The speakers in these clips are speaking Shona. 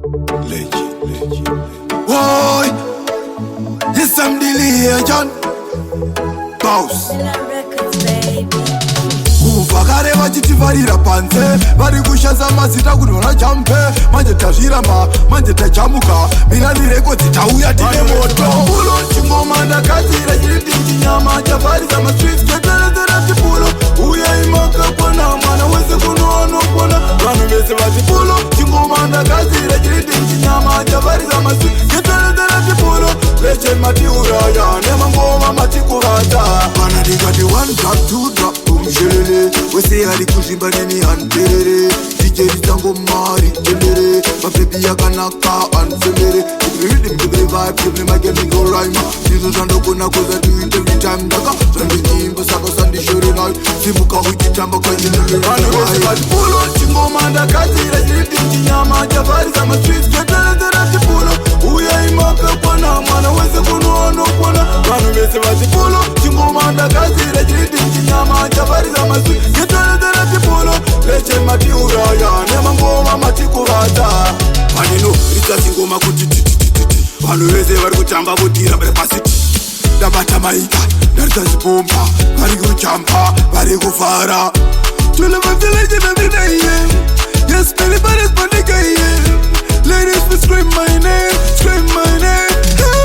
Legend. Boy, yes, I'm the legend. Boss. Kuvakare vachitivarira panze vari kushanza mazita kuti vanajampe manje tazviramba manje tajamuka mirani rekodzi tauya tine moto pulo chingoma ndakadzira chiriti chinyama chavarisa maswits keterezera chipulo uya imakapona mwana wese kunoanopona vanhu vese vati pulo chingoma ndakadzira chiriti chinyama chavarisa maswits keterezera chipulo leche matiuraya nemangoma matikuvata kana ndikati 1 drop 2 drop umshelele wese ari kuzvimba neni hanterere dijeri tango mari tendere mabebi yakanaka anfemere rhythm to the vibe give me my gaming go rhyme ndizo zvandokona kuza do it every time ndaka zvandinyimbo saka sandishore nayo simuka uchitamba kwanjinevanovesevati pulo chingoma ndakadzira chiriti chinyama chavarisa maswits keterezera chipulo uya imakapona mwana wese kunoanopona vanhu vese vati pulo chingoma ndakadzira chiriti chinyama chavarisa maswits keterezera chipulo leche matiuraya nemangoma matikuvata vanino ritazingoma kuti vanhu vese vari kutamba vodira brepasiti ndabata maika ndaridza zvipomba vari kujamba vari kufara Yes, everybody's bandika here. Ladies, we scream my name, scream my name.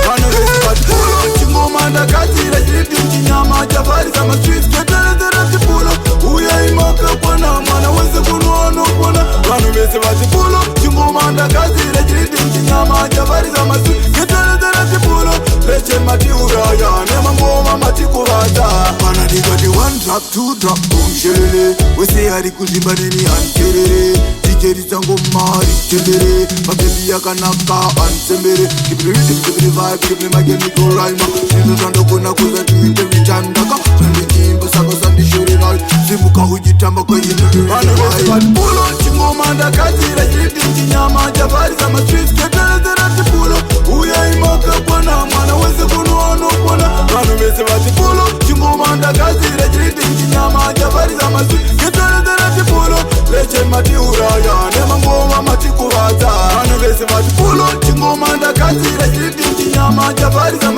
Vanhu vese vati pulo chingoma ndakadzira chiriti chinyama chavarisa maswits keterezera chipulo uya imakapona mwana wese kunoanopona vanhu vese vati pulo chingoma ndakadzira chiriti chinyama chavarisa maswits keterezera chipulo leche matiuraya nemangoma matikuvata kana ndikati 1 drop 2 drop umshelele wese ari kuzvimba neni hanterere dijeri tango mari tendere mabebi yakanaka ansembere give me rhythm give me vibe give me my chemical rhyme ndizo zvandokona kuza do it every time ndaka zvandinyimbo saka sandishore nayo simuka uchitamba kwanjinevati pulo chingoma ndakadzira chiriti chinyama chavarisa maswits keterezera chipulo uya imakapona mwana wese kunoanopona vanhu vese vati pulo chingoma ndakadzira chiriti chinyama chavarisa maswits keterezera chipulo leche matiuraya nemangoma matikuvata vanhu vese vati pulo chingoma ndakadzira chiriti chinyama chavarisa